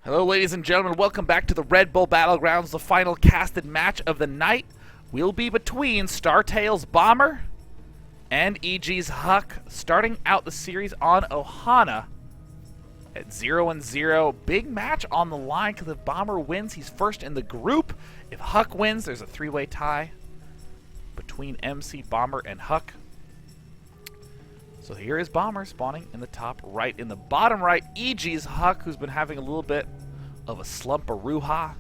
Hello, ladies and gentlemen. Welcome back to the Red Bull Battlegrounds. The final casted match of the night will be between Startail's Bomber and EG's HuK, starting out the series on Ohana at 0-0. Big match on the line because if Bomber wins, he's first in the group. If HuK wins, there's a three-way tie between MC, Bomber, and HuK. So here is Bomber spawning in the top right. In the bottom right, EG's HuK, who's been having a little bit of a slump-a-roo-ha.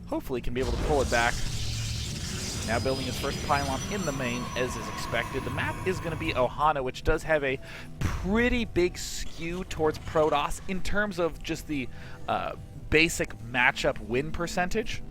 Hopefully can be able to pull it back. Now building his first pylon in the main, as is expected. The map is going to be Ohana, which does have a pretty big skew towards Protoss in terms of just the basic matchup win percentage.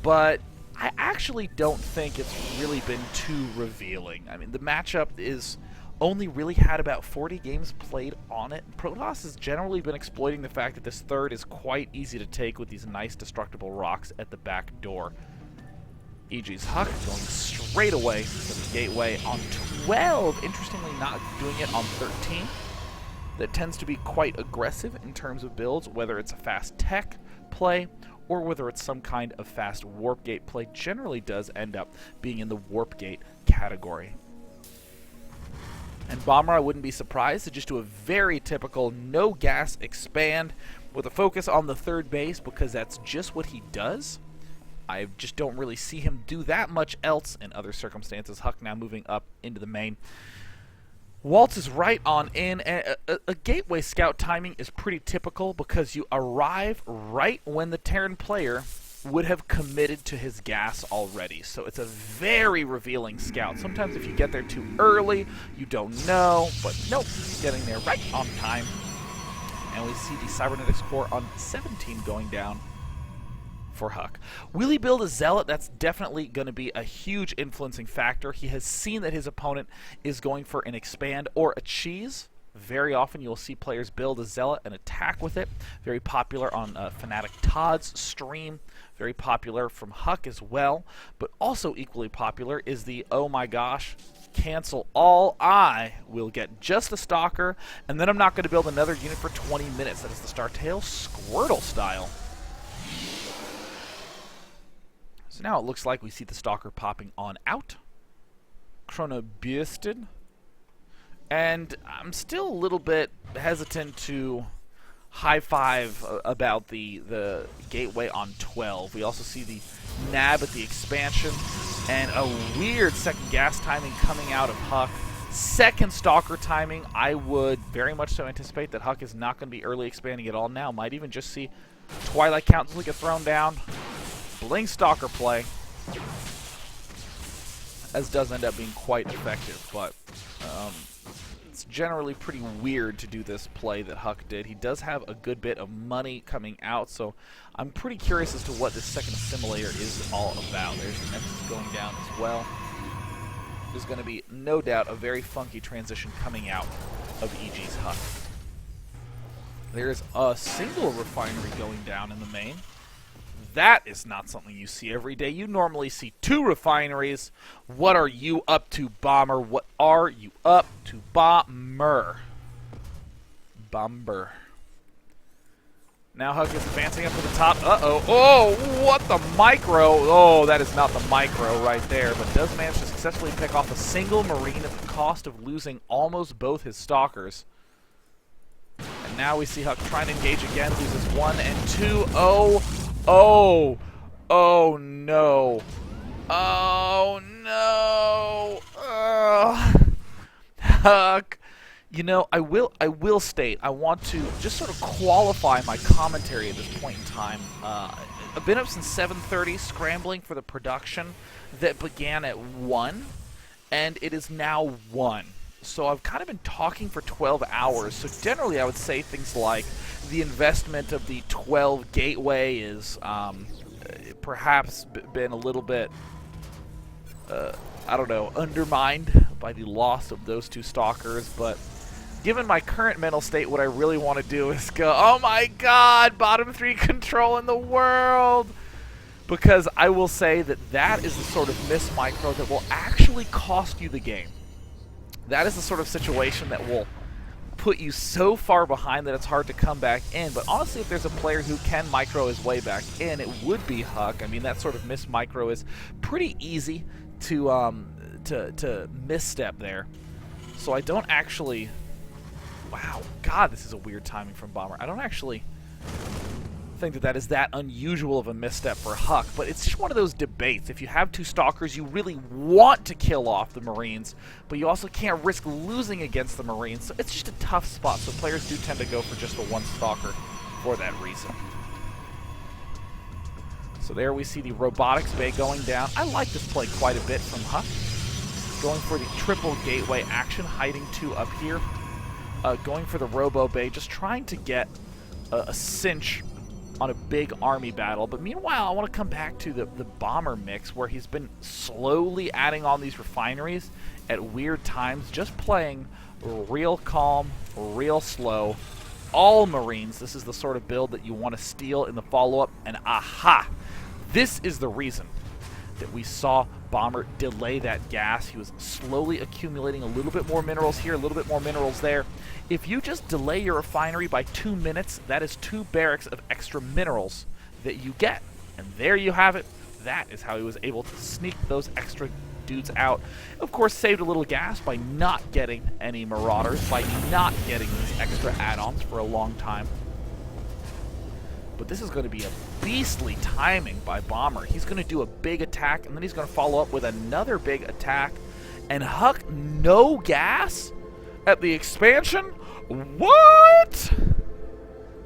But I actually don't think it's really been too revealing. I mean, the matchup is only really had about 40 games played on it. Protoss has generally been exploiting the fact that this third is quite easy to take with these nice destructible rocks at the back door. EG's HuK going straight away to the gateway on 12. Interestingly, not doing it on 13. That tends to be quite aggressive in terms of builds, whether it's a fast tech play or whether it's some kind of fast warp gate play. Generally does end up being in the warp gate category. And Bomber, I wouldn't be surprised to just do a very typical no gas expand with a focus on the third base, because that's just what he does. I just don't really see him do that much else in other circumstances. HuK now moving up into the main. Waltz is right on in, and a gateway scout timing is pretty typical because you arrive right when the Terran player would have committed to his gas already. So it's a very revealing scout. Sometimes if you get there too early, you don't know, but nope, getting there right on time. And we see the Cybernetics core on 17 going down for HuK. Will he build a Zealot? That's definitely going to be a huge influencing factor. He has seen that his opponent is going for an expand or a cheese. Very often you'll see players build a Zealot and attack with it. Very popular on Fnatic Todd's stream. Very popular from HuK as well. But also equally popular is the, oh my gosh, cancel all. I will get just a Stalker, and then I'm not going to build another unit for 20 minutes. That is the Startail Squirtle style. So now it looks like we see the Stalker popping on out. Chronobursted. And I'm still a little bit hesitant to high-five about the gateway on 12. We also see the nab at the expansion, and a weird second gas timing coming out of HuK. Second Stalker timing, I would very much so anticipate that HuK is not going to be early expanding at all now. Might even just see Twilight Council get thrown down. Bling Stalker play, as does end up being quite effective, but it's generally pretty weird to do this play that HuK did. He does have a good bit of money coming out, so I'm pretty curious as to what this second assimilator is all about. There's the Nexus going down as well. There's going to be, no doubt, a very funky transition coming out of EG's HuK. There's a single refinery going down in the main. That is not something you see every day. You normally see two refineries. What are you up to, Bomber? What are you up to, Bomber? Bomber. Now HuK is advancing up to the top. Uh-oh. Oh, what the micro? Oh, that is not the micro right there, but does manage to successfully pick off a single Marine at the cost of losing almost both his Stalkers. And now we see HuK trying to engage again, loses 1 and 2. Oh, oh, oh no. Oh no. HuK. You know, I will state, I want to just sort of qualify my commentary at this point in time. I've been up since 7:30 scrambling for the production that began at 1, and it is now 1. So I've kind of been talking for 12 hours. So generally I would say things like the investment of the 12 gateway is perhaps been a little bit, I don't know, undermined by the loss of those two Stalkers. But given my current mental state, what I really want to do is go, oh my god, bottom 3 control in the world! Because I will say that that is the sort of miss micro that will actually cost you the game. That is the sort of situation that will put you so far behind that it's hard to come back in. But honestly, if there's a player who can micro his way back in, it would be HuK. I mean, that sort of miss micro is pretty easy to misstep there. So I don't actually... Wow, God, this is a weird timing from Bomber. I don't actually think that is that unusual of a misstep for HuK, but it's just one of those debates. If you have two Stalkers, you really want to kill off the Marines, but you also can't risk losing against the Marines, so it's just a tough spot, so players do tend to go for just the one Stalker for that reason. So there we see the Robotics Bay going down. I like this play quite a bit from HuK. Going for the triple gateway action, hiding two up here. Going for the Robo Bay, just trying to get a cinch on a big army battle. But meanwhile, I want to come back to the Bomber mix, where he's been slowly adding on these refineries at weird times, just playing real calm, real slow. All Marines, this is the sort of build that you want to steal in the follow-up, and aha! This is the reason that we saw Bomber delay that gas. He was slowly accumulating a little bit more minerals here, a little bit more minerals there. If you just delay your refinery by 2 minutes, that is 2 barracks of extra minerals that you get. And there you have it. That is how he was able to sneak those extra dudes out. Of course, saved a little gas by not getting any Marauders, by not getting these extra add-ons for a long time. But this is going to be a beastly timing by Bomber. He's going to do a big attack, and then he's going to follow up with another big attack. And HuK, no gas at the expansion? What?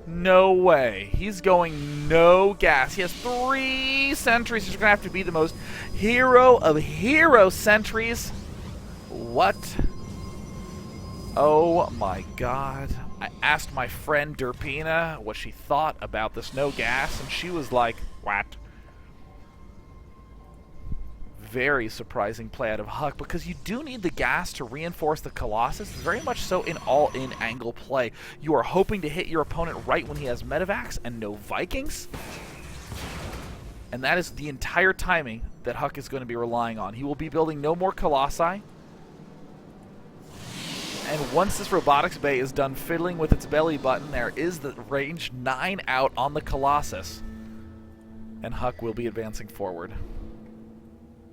No way. He's going no gas. He has 3 sentries. He's going to have to be the most hero of hero sentries. What? Oh my God. I asked my friend Derpina what she thought about this no gas, and she was like, what? Very surprising play out of HuK, because you do need the gas to reinforce the Colossus. It's very much so in all-in angle play. You are hoping to hit your opponent right when he has Medivacs and no Vikings. And that is the entire timing that HuK is going to be relying on. He will be building no more Colossi. And once this Robotics Bay is done fiddling with its belly button, there is the range 9 out on the Colossus. And HuK will be advancing forward.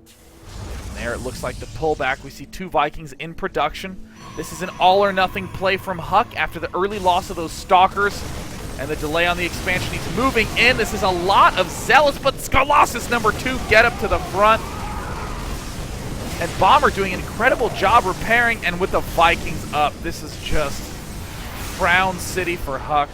And there it looks like the pullback. We see 2 Vikings in production. This is an all-or-nothing play from HuK after the early loss of those Stalkers and the delay on the expansion. He's moving in. This is a lot of Zealots, but Colossus number 2 get up to the front. And Bomber doing an incredible job repairing, and with the Vikings up, this is just Frown City for HuK.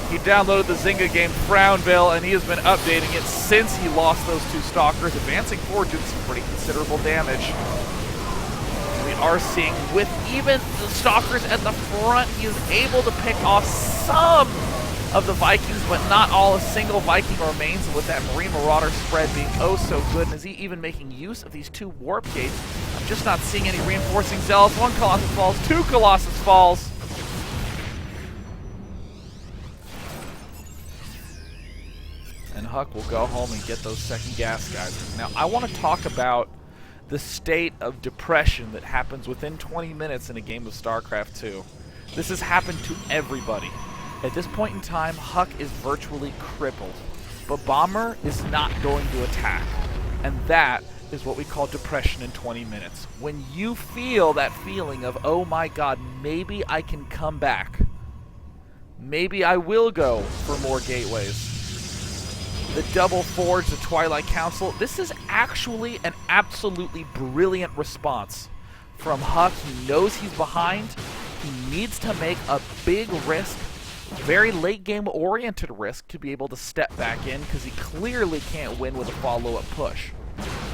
He downloaded the Zynga game Frownville, and he has been updating it since he lost those 2 Stalkers, advancing forward, doing some pretty considerable damage. We are seeing, with even the Stalkers at the front, he is able to pick off some of the Vikings, but not all. A single Viking remains, and with that Marine Marauder spread being oh so good, and is he even making use of these 2 warp gates? I'm just not seeing any reinforcing Zealots. 1 Colossus falls, 2 Colossus falls. And HuK will go home and get those second gas guys. Now, I want to talk about the state of depression that happens within 20 minutes in a game of StarCraft 2. This has happened to everybody. At this point in time, HuK is virtually crippled, but Bomber is not going to attack. And that is what we call depression in 20 minutes. When you feel that feeling of, oh my God, maybe I can come back. Maybe I will go for more gateways. The Double Forge, the Twilight Council, this is actually an absolutely brilliant response from HuK. He knows he's behind. He needs to make a big risk, very late game oriented risk, to be able to step back in, because he clearly can't win with a follow-up push.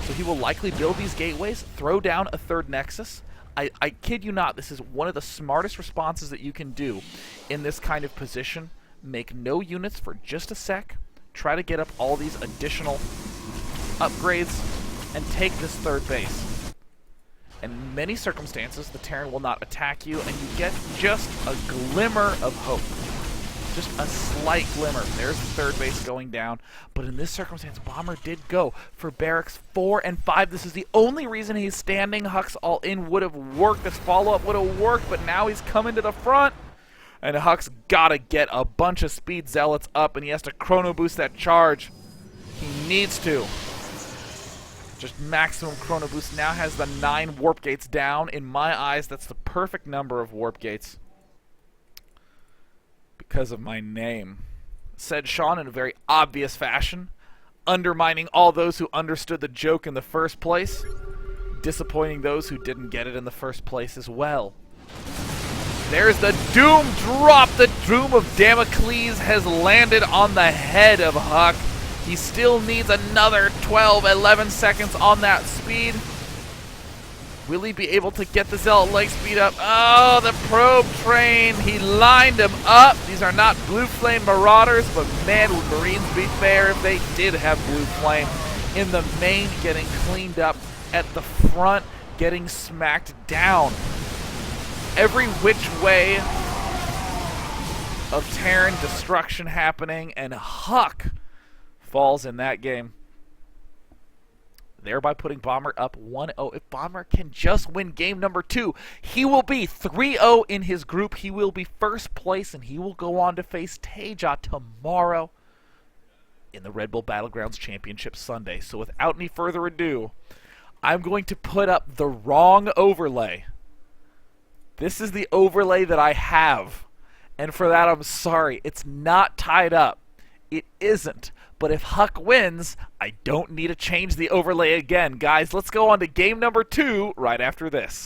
So he will likely build these gateways, throw down a 3rd Nexus. I kid you not, this is one of the smartest responses that you can do in this kind of position. Make no units for just a sec, try to get up all these additional upgrades, and take this 3rd base. In many circumstances, the Terran will not attack you, and you get just a glimmer of hope. just a slight glimmer. There's the third base going down. But in this circumstance, Bomber did go for barracks 4 and 5. This is the only reason he's standing. HuK's all-in would have worked. This follow-up would have worked, but now he's coming to the front. And HuK's got to get a bunch of speed zealots up, and he has to chrono boost that charge. He needs to. Just maximum chrono boost. Now has the 9 warp gates down. In my eyes, that's the perfect number of warp gates. Because of my name, said Sean in a very obvious fashion, undermining all those who understood the joke in the first place, disappointing those who didn't get it in the first place as well. There's the doom drop. The doom of Damocles has landed on the head of HuK. He still needs another 12, 11 seconds on that speed. Will he be able to get the Zealot leg speed up? Oh, the probe train. He lined him up. These are not Blue Flame Marauders, but man, would Marines be fair if they did have Blue Flame. In the main, getting cleaned up. At the front, getting smacked down. Every which way of Terran destruction happening, and HuK falls in that game, thereby putting Bomber up 1-0. If Bomber can just win game number 2, he will be 3-0 in his group. He will be first place, and he will go on to face Teja tomorrow in the Red Bull Battlegrounds Championship Sunday. So without any further ado, I'm going to put up the wrong overlay. This is the overlay that I have, and for that I'm sorry. It's not tied up. It isn't. But if HuK wins, I don't need to change the overlay again. Guys, let's go on to game number 2 right after this.